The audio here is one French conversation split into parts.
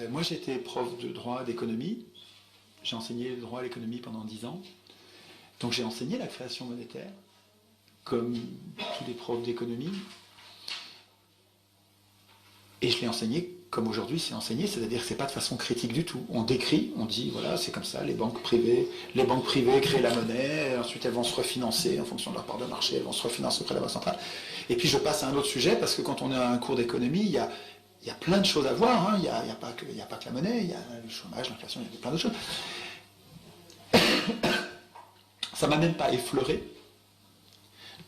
Moi, j'étais prof de droit d'économie. J'ai enseigné le droit à l'économie pendant 10 ans. Donc j'ai enseigné la création monétaire, comme tous les profs d'économie. Et je l'ai enseigné comme aujourd'hui c'est enseigné, c'est-à-dire que c'est pas de façon critique du tout. On décrit, on dit, voilà, c'est comme ça, les banques privées créent la monnaie, ensuite elles vont se refinancer en fonction de leur part de marché, elles vont se refinancer auprès de la Banque centrale. Et puis je passe à un autre sujet, parce que quand on a un cours d'économie, il y a plein de choses à voir, hein. Il n'y a pas que la monnaie, il y a le chômage, l'inflation, il y a plein d'autres choses. Ça m'a même pas effleuré,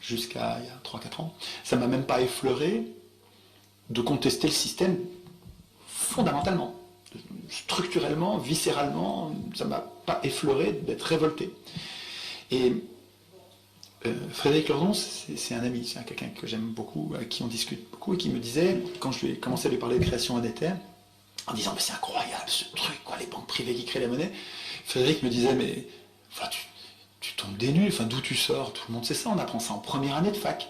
jusqu'à il y a 3-4 ans, ça m'a même pas effleuré de contester le système fondamentalement, structurellement, viscéralement, ça ne m'a pas effleuré d'être révolté. Et Frédéric Lordon, c'est un ami, c'est quelqu'un que j'aime beaucoup, avec qui on discute beaucoup, et qui me disait, quand je lui ai commencé à lui parler de création monétaire, en disant, mais c'est incroyable ce truc, quoi, les banques privées qui créent la monnaie, Frédéric me disait, mais enfin, tu tombes des nues, enfin, d'où tu sors, tout le monde sait ça, on apprend ça en première année de fac.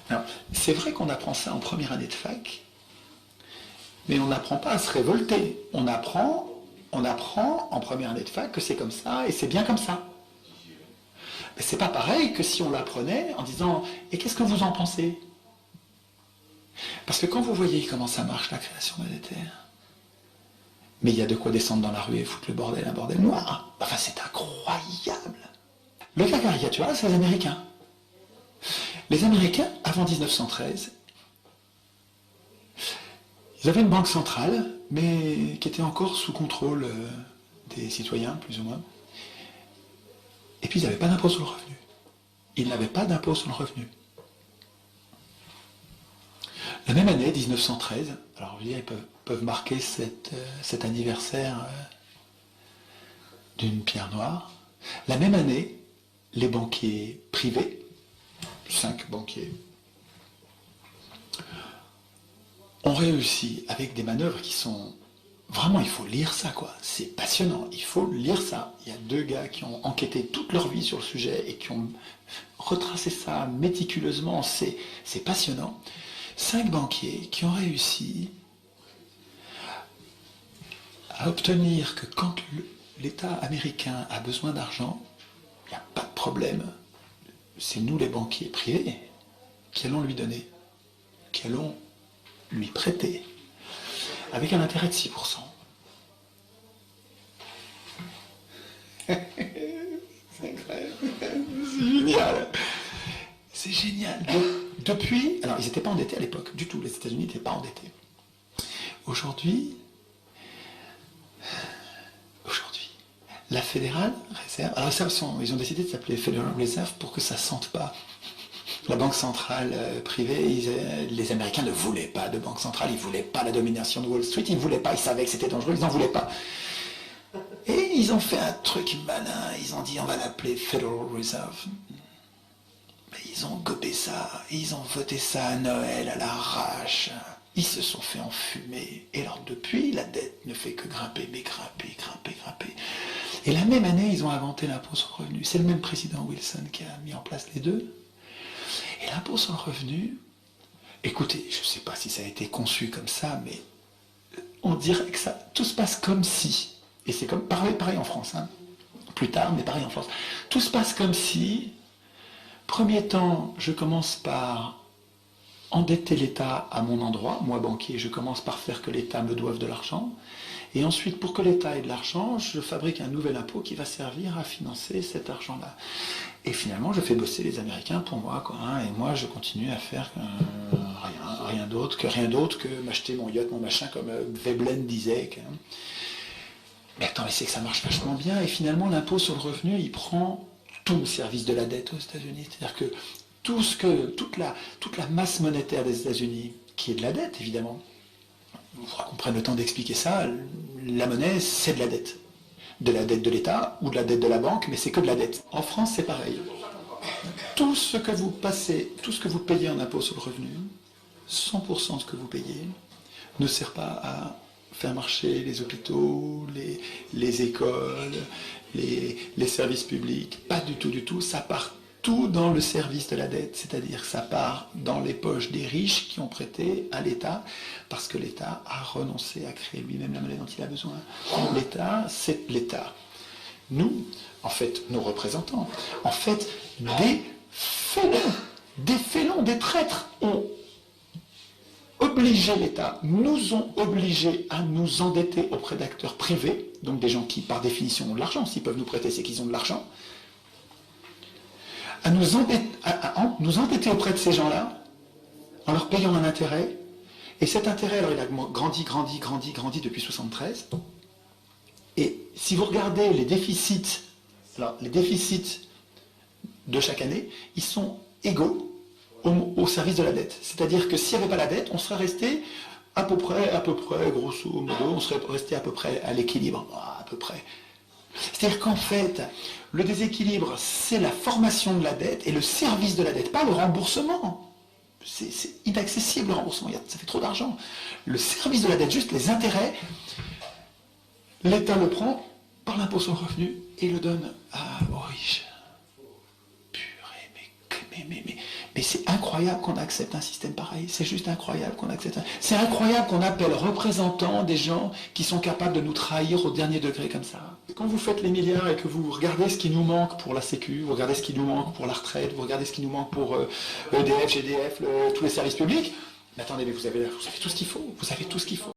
Alors, c'est vrai qu'on apprend ça en première année de fac, mais on n'apprend pas à se révolter. On apprend en première année de fac que c'est comme ça et c'est bien comme ça. Mais c'est pas pareil que si on l'apprenait en disant « Et qu'est-ce que vous en pensez ?» Parce que quand vous voyez comment ça marche la création monétaire, mais il y a de quoi descendre dans la rue et foutre le bordel, un bordel noir. Enfin, c'est incroyable. Le cas caricatural, c'est les Américains. Les Américains, avant 1913, ils avaient une banque centrale, mais qui était encore sous contrôle des citoyens, plus ou moins. Et puis ils n'avaient pas d'impôt sur le revenu. Ils n'avaient pas d'impôt sur le revenu. La même année, 1913, alors vous voyez, ils peuvent marquer cet anniversaire d'une pierre noire. La même année, les banquiers privés, 5 banquiers, ont réussi avec des manœuvres qui sont... Vraiment, il faut lire ça, quoi. C'est passionnant, il faut lire ça. Il y a 2 gars qui ont enquêté toute leur vie sur le sujet et qui ont retracé ça méticuleusement. C'est passionnant. 5 banquiers qui ont réussi à obtenir que quand l'État américain a besoin d'argent, il n'y a pas de problème. C'est nous, les banquiers privés, qui allons lui donner, qui allons lui prêter, avec un intérêt de 6%. C'est incroyable, c'est génial. C'est génial. Donc, depuis, alors ils n'étaient pas endettés à l'époque, du tout, les États-Unis n'étaient pas endettés. Aujourd'hui, la Fédérale Réserve, alors ça, ils ont décidé de s'appeler Federal Reserve pour que ça ne sente pas. La banque centrale privée, les Américains ne voulaient pas de banque centrale, ils ne voulaient pas la domination de Wall Street, ils ne voulaient pas, ils savaient que c'était dangereux, ils n'en voulaient pas. Et ils ont fait un truc malin, ils ont dit on va l'appeler Federal Reserve. Mais ils ont gobé ça, ils ont voté ça à Noël à l'arrache, ils se sont fait enfumer. Et alors depuis, la dette ne fait que grimper, mais grimper. Et la même année, ils ont inventé l'impôt sur le revenu. C'est le même président Wilson qui a mis en place les deux. Et l'impôt sur le revenu, écoutez, je ne sais pas si ça a été conçu comme ça, mais on dirait que ça, tout se passe comme si, et c'est comme pareil en France, hein, plus tard, mais pareil en France, tout se passe comme si, premier temps, je commence par endetter l'État à mon endroit, moi banquier, je commence par faire que l'État me doive de l'argent, et ensuite, pour que l'État ait de l'argent, je fabrique un nouvel impôt qui va servir à financer cet argent-là. Et finalement, je fais bosser les Américains pour moi, quoi, hein, et moi, je continue à faire rien d'autre que m'acheter mon yacht, mon machin, comme Veblen disait. Mais attends, mais c'est que ça marche vachement bien, et finalement, l'impôt sur le revenu, il prend tout le service de la dette aux États-Unis. C'est-à-dire que toute la masse monétaire des États-Unis, qui est de la dette, évidemment, il faudra qu'on prenne le temps d'expliquer ça, la monnaie, c'est de la dette. De la dette de l'État ou de la dette de la banque, mais c'est que de la dette. En France, c'est pareil. Tout ce que vous payez en impôt sur le revenu, 100% de ce que vous payez, ne sert pas à faire marcher les hôpitaux, les écoles, les services publics, pas du tout, ça part tout dans le service de la dette, c'est-à-dire que ça part dans les poches des riches qui ont prêté à l'État, parce que l'État a renoncé à créer lui-même la monnaie dont il a besoin. L'État, c'est l'État. Nous, en fait, nos représentants, en fait, des félons, des traîtres ont obligé l'État, nous ont obligés à nous endetter auprès d'acteurs privés, donc des gens qui, par définition, ont de l'argent. S'ils peuvent nous prêter, c'est qu'ils ont de l'argent. À nous endetter auprès de ces gens-là, en leur payant un intérêt. Et cet intérêt, alors il a grandi depuis 1973. Et si vous regardez les déficits, alors les déficits de chaque année, ils sont égaux au service de la dette. C'est-à-dire que s'il n'y avait pas la dette, on serait resté à peu près, grosso modo, on serait resté à peu près à l'équilibre, à peu près. C'est-à-dire qu'en fait, le déséquilibre, c'est la formation de la dette et le service de la dette, pas le remboursement. C'est inaccessible le remboursement, ça fait trop d'argent. Le service de la dette, juste les intérêts, l'État le prend par l'impôt sur le revenu et le donne aux riches. Mais c'est incroyable qu'on accepte un système pareil. C'est juste incroyable qu'on accepte C'est incroyable qu'on appelle représentants des gens qui sont capables de nous trahir au dernier degré comme ça. Quand vous faites les milliards et que vous regardez ce qui nous manque pour la Sécu, vous regardez ce qui nous manque pour la retraite, vous regardez ce qui nous manque pour EDF, GDF, tous les services publics, mais attendez, mais vous avez tout ce qu'il faut. Vous avez tout ce qu'il faut.